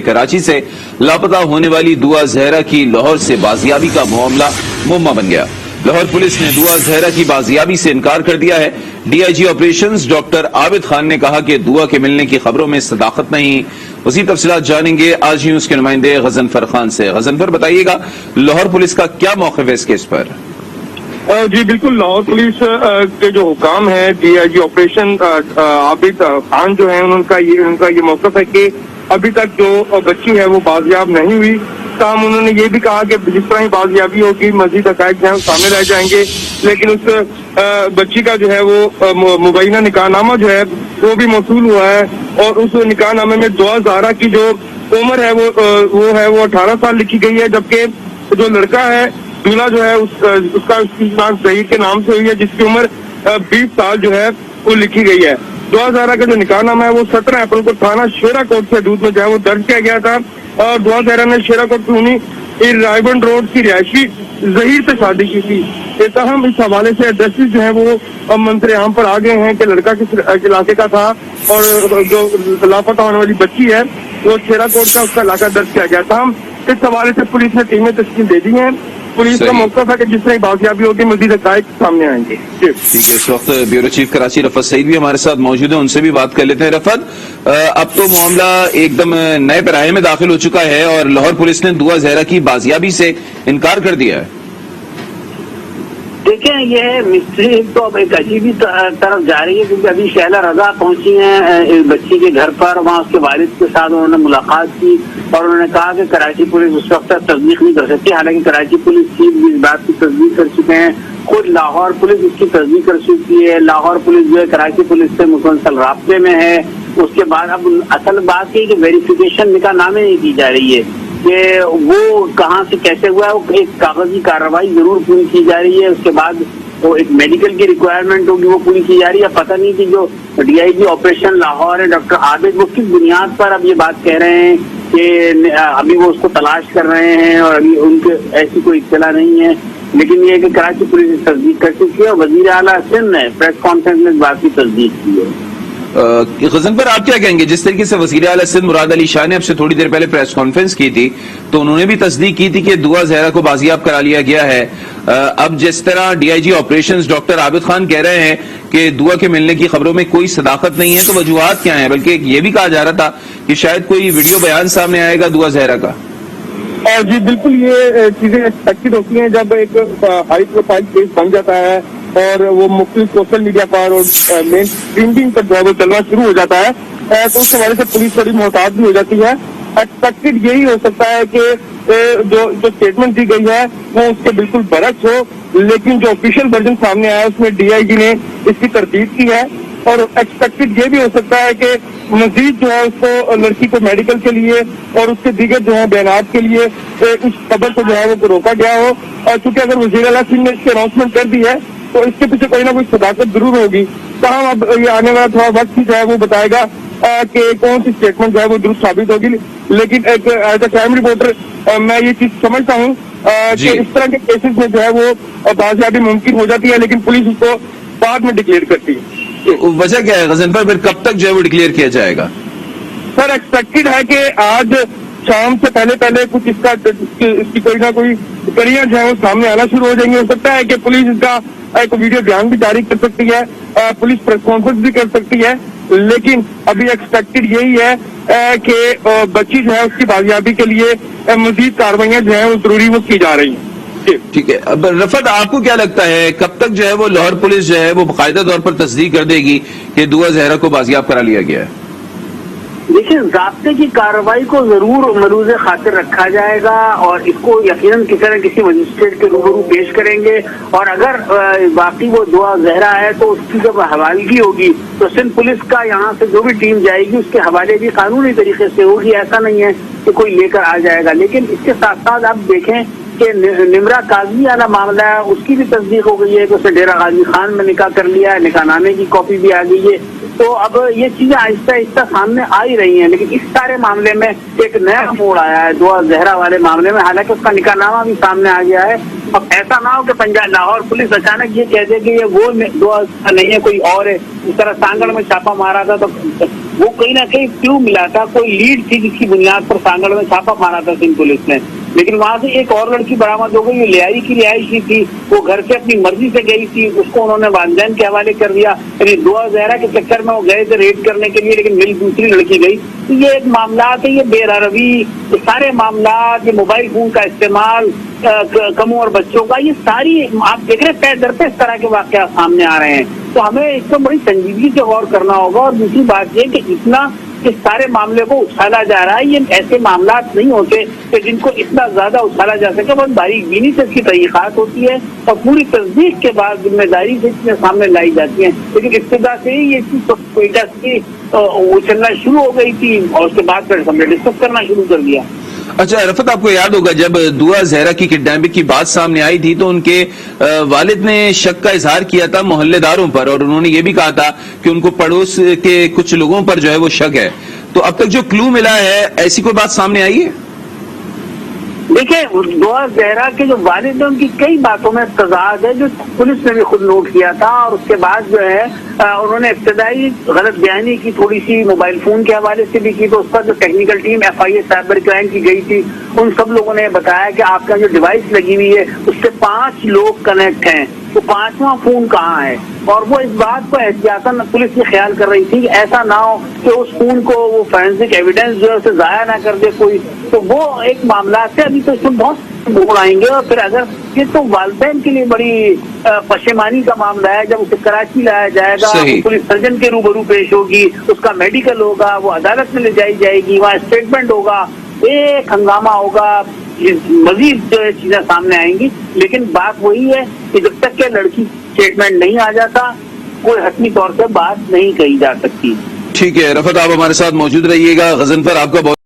کراچی سے لاپتہ ہونے والی دعا زہرا کی لاہور سے بازیابی کا معاملہ معمہ بن گیا۔ لاہور پولیس نے دعا زہرا کی بازیابی سے انکار کر دیا ہے۔ D I G operations doctor Abid Khan نے کہا کہ دعا کے ملنے کی خبروں میں صداقت نہیں۔ اسی تفصیلات جانیں گے آج نیوز کے نمائندے غضنفر خان سے۔ غضنفر، بتائیے گا لاہور پولیس کا کیا موقف ہے اس کیس پر؟ جی بالکل، لاہور پولیس کے جو حکام ہیں D I G operation Abid Khan جو ہیں ان کا یہ موقف ہے کہ ابھی تک جو بچی ہے وہ بازیاب نہیں ہوئی۔ تاہم انہوں نے یہ بھی کہا کہ جس طرح ہی بازیابی ہوگی مزید حقائق جو ہیں سامنے رہ جائیں گے، لیکن اس بچی کا جو ہے وہ مبینہ نکاح نامہ جو ہے وہ بھی موصول ہوا ہے، اور اس نکاح نامے میں دعا زہرا کی جو عمر ہے وہ 18 سال لکھی گئی ہے، جبکہ جو لڑکا ہے دولہا جو ہے اس کی شناخت ظہیر کے نام سے ہوئی ہے، جس کی عمر 20 سال جو ہے وہ لکھی گئی ہے۔ دعا زہرا کا جو نکاح نامہ ہے وہ 17 اپریل کو تھانہ شیرا کوٹ سے حدود میں جو ہے وہ درج کیا گیا تھا، اور دعا زہرا نے شیرا کوٹ کی رائبن روڈ کی رہائشی ظہیر سے شادی کی تھی۔ تاہم اس حوالے سے ایڈریسز جو ہیں وہ منظر عام پر آ گئے ہیں کہ لڑکا کس علاقے کا تھا، اور جو لاپتہ ہونے والی بچی ہے وہ شیرا کوٹ کا اس کا علاقہ درج کیا گیا تھا۔ اس حوالے سے پولیس نے ٹیمیں تشکیل دے دی ہیں۔ پولیس کا موقف ہے کہ جس طرح بازیابی ہوگی مزید حقائق سامنے آئیں گے۔ ٹھیک ہے، اس وقت بیورو چیف کراچی رفعت سعید بھی ہمارے ساتھ موجود ہیں، ان سے بھی بات کر لیتے ہیں۔ رفعت، اب تو معاملہ ایک دم نئے پیراہے میں داخل ہو چکا ہے اور لاہور پولیس نے دعا زہرا کی بازیابی سے انکار کر دیا ہے۔ دیکھیں، یہ مسٹری تو اب ایک عجیبی طرف جا رہی ہے، کیونکہ ابھی شہلا رضا پہنچی ہیں اس بچی کے گھر پر، وہاں اس کے والد کے ساتھ انہوں نے ملاقات کی اور انہوں نے کہا کہ کراچی پولیس اس وقت تک تصدیق نہیں کر سکتی، حالانکہ کراچی پولیس چیف بھی اس بات کی تصدیق کر چکے ہیں، خود لاہور پولیس اس کی تصدیق کر چکی ہے۔ لاہور پولیس جو ہے کراچی پولیس سے مسلسل رابطے میں ہے۔ اس کے بعد اب اصل بات یہ کہ ویریفیکیشن نکاح نامے نہیں کی جا رہی ہے کہ وہ کہاں سے کیسے ہوا ہے، وہ ایک کاغذی کارروائی ضرور پوری کی جا رہی ہے، اس کے بعد وہ ایک میڈیکل کی ریکوائرمنٹ ہوگی وہ پوری کی جا رہی ہے۔ پتہ نہیں کہ جو D I G operation Lahore ہے ڈاکٹر عابد، وہ کس بنیاد پر اب یہ بات کہہ رہے ہیں کہ ابھی وہ اس کو تلاش کر رہے ہیں اور ابھی ان کے ایسی کوئی اطلاع نہیں ہے، لیکن یہ کہ کراچی پولیس نے تصدیق کر چکی ہے اور وزیر اعلیٰ سندھ نے پریس کانفرنس میں اس بات کی تصدیق کی ہے۔ غضنفر، آپ کیا کہیں گے؟ جس طریقے سے وزیر اعلیٰ سندھ مراد علی شاہ نے اب سے تھوڑی دیر پہلے پریس کانفرنس کی تھی تو انہوں نے بھی تصدیق کی تھی کہ دعا زہرا کو بازیاب کرا لیا گیا ہے، اب جس طرح D I G operations doctor Abid Khan کہہ رہے ہیں کہ دعا کے ملنے کی خبروں میں کوئی صداقت نہیں ہے، تو وجوہات کیا ہیں؟ بلکہ یہ بھی کہا جا رہا تھا کہ شاید کوئی ویڈیو بیان سامنے آئے گا دعا زہرا کا۔ جی بالکل، یہ چیزیں ایکسپیکٹڈ ہوتی ہیں جب ایک ہائی پروفائل کیس بن جاتا ہے اور وہ مختلف سوشل میڈیا پر اور مین اسٹریمنگ پر جو ہے وہ چلنا شروع ہو جاتا ہے، تو اس حوالے سے پولیس تھوڑی محتاط بھی ہو جاتی ہے۔ ایکسپیکٹڈ یہی ہو سکتا ہے کہ جو اسٹیٹمنٹ دی گئی ہے وہ اس کے بالکل برعکس ہو، لیکن جو آفیشیل ورژن سامنے آیا اس میں ڈی آئی جی نے اس کی تردید کی ہے، اور ایکسپیکٹڈ یہ بھی ہو سکتا ہے کہ مزید جو ہے اس کو لڑکی کو میڈیکل کے لیے اور اس کے دیگر جو ہے بیانات کے لیے اس خبر کو جو ہے وہ روکا گیا ہو، اور چونکہ اگر وزیر اعلیٰ سندھ نے اس کی اناؤنسمنٹ کر دی ہے تو اس کے پیچھے کوئی نہ کوئی صداقت ضرور ہوگی۔ تاہم اب یہ آنے والا تھوڑا وقت ہی جو ہے وہ بتائے گا کہ کون سی اسٹیٹمنٹ جو ہے وہ درست ثابت ہوگی، لیکن ایک ایز اے کرائم رپورٹر میں یہ چیز سمجھتا ہوں کہ اس طرح کے کیسز میں جو ہے وہ بازیابی ممکن ہو جاتی ہے، لیکن پولیس اس کو بعد میں ڈکلیئر کرتی ہے۔ وجہ کیا ہے غضنفر، پھر کب تک جو ہے وہ ڈکلیئر کیا جائے گا؟ سر ایکسپیکٹڈ ہے کہ آج شام سے پہلے کچھ اس کی کوئی نہ کوئی کڑیاں جو ہے وہ سامنے آنا شروع ہو جائیں گی۔ ہو سکتا ہے کہ پولیس اس کا ایک ویڈیو بیان بھی جاری کر سکتی ہے، پولیس پریس کانفرنس بھی کر سکتی ہے، لیکن ابھی ایکسپیکٹڈ یہی ہے کہ بچی جو ہے اس کی بازیابی کے لیے مزید کاروائیاں جو ہیں وہ ضروری وہ کی جا رہی ہیں۔ ٹھیک ہے، اب رفعت آپ کو کیا لگتا ہے کب تک جو ہے وہ لاہور پولیس جو ہے وہ باقاعدہ طور پر تصدیق کر دے گی کہ دعا زہرا کو بازیاب کرا لیا گیا ہے؟ دیکھیں، ضابطے کی کارروائی کو ضرور ملوز خاطر رکھا جائے گا اور اس کو یقیناً کسی مجسٹریٹ کے روبرو پیش کریں گے، اور اگر باقی وہ دعا زہرا ہے تو اس کی جب حوالگی ہوگی تو سندھ پولیس کا یہاں سے جو بھی ٹیم جائے گی اس کے حوالے بھی قانونی طریقے سے ہوگی، ایسا نہیں ہے کہ کوئی لے کر آ جائے گا۔ لیکن اس کے ساتھ ساتھ آپ دیکھیں کہ نمرا قاضی والا معاملہ ہے، اس کی بھی تصدیق ہو گئی ہے کہ اس نے ڈیرہ غازی خان میں نکاح کر لیا ہے، نکاح نامے کی کاپی بھی آ گئی ہے، تو اب یہ چیزیں آہستہ آہستہ سامنے آ ہی رہی ہیں۔ لیکن اس سارے معاملے میں ایک نیا موڑ آیا ہے دعا زہرا والے معاملے میں، حالانکہ اس کا نکاح نامہ بھی سامنے آ گیا ہے۔ اب ایسا نہ ہو کہ پنجاب لاہور پولیس اچانک یہ کہہ دے کہ یہ وہ دعا نہیں ہے، کوئی اور ہے۔ اس طرح سانگڑ میں چھاپا مارا تھا تو وہ کہیں نہ کہیں کیوں ملا تھا, کوئی لیڈ تھی جس کی بنیاد پر سانگڑ میں چھاپا مارا تھا سندھ پولیس نے, لیکن وہاں سے ایک اور لڑکی برآمد ہو گئی, یہ لیائی کی رہائشی تھی, وہ گھر سے اپنی مرضی سے گئی تھی, اس کو انہوں نے والدین کے حوالے کر دیا, یعنی دعا زہرا کے چکر میں وہ گئے تھے ریڈ کرنے کے لیے, لیکن ملی دوسری لڑکی گئی. تو یہ ایک معاملات ہے, یہ بے روی, یہ سارے معاملات, یہ موبائل فون کا استعمال کم عمر بچوں کا, یہ ساری آپ دیکھ رہے ہیں پے در پہ اس طرح کے واقعات سامنے آ رہے ہیں. تو ہمیں اس کو بڑی سنجیدگی سے غور کرنا ہوگا. اور دوسری بات یہ کہ اتنا اس سارے معاملے کو اچھالا جا رہا ہے, یہ ایسے معاملات نہیں ہوتے کہ جن کو اتنا زیادہ اچھالا جا سکے. بہت باریک بینی سے اس کی تحقیقات ہوتی ہے اور پوری تصدیق کے بعد ذمہ داری سے اس سامنے لائی جاتی ہیں. لیکن ابتدا سے ہی یہ چیز اچھلنا شروع ہو گئی تھی اور اس کے بعد پھر ہم نے ڈسکس کرنا شروع کر دیا. اچھا رفعت, آپ کو یاد ہوگا جب دعا زہرا کی کڈنیپنگ کی بات سامنے آئی تھی تو ان کے والد نے شک کا اظہار کیا تھا محلے داروں پر, اور انہوں نے یہ بھی کہا تھا کہ ان کو پڑوس کے کچھ لوگوں پر جو ہے وہ شک ہے. تو اب تک جو کلو ملا ہے, ایسی کوئی بات سامنے آئی ہے؟ دیکھیں, دعا زہرا کے جو والد ہیں ان کی کئی باتوں میں تضاد ہے جو پولیس نے بھی خود نوٹ کیا تھا, اور اس کے بعد جو ہے انہوں نے ابتدائی غلط بیانی کی تھوڑی سی موبائل فون کے حوالے سے بھی کی. تو اس پر جو technical team FIA cyber crime کی گئی تھی, ان سب لوگوں نے بتایا کہ آپ کا جو ڈیوائس لگی ہوئی ہے اس سے 5 لوگ کنیکٹ ہیں, تو 5واں فون کہاں ہے. اور وہ اس بات کو احتیاطاً پولیس یہ خیال کر رہی تھی کہ ایسا نہ ہو کہ اس فون کو وہ فورینسک ایویڈنس جو ہے اسے ضائع نہ کر دے کوئی. تو وہ ایک معاملات سے ابھی تو اس میں بہت موڑ آئیں گے. اور پھر اگر یہ تو والدین کے لیے بڑی پشیمانی کا معاملہ ہے, جب اسے کراچی لایا جائے گا, پولیس سرجن کے روبرو پیش ہوگی, اس کا میڈیکل ہوگا, وہ عدالت میں لے جائی جائے گی, وہاں اسٹیٹمنٹ ہوگا, ایک ہنگامہ ہوگا, مزید جو ہے چیزیں سامنے آئیں گی. لیکن بات وہی ہے کہ جب تک کہ لڑکی اسٹیٹمنٹ نہیں آ جاتا کوئی حتمی طور سے بات نہیں کہی جا سکتی. ٹھیک ہے رفعت, آپ ہمارے ساتھ موجود رہیے گا. غضنفر, آپ کا بہت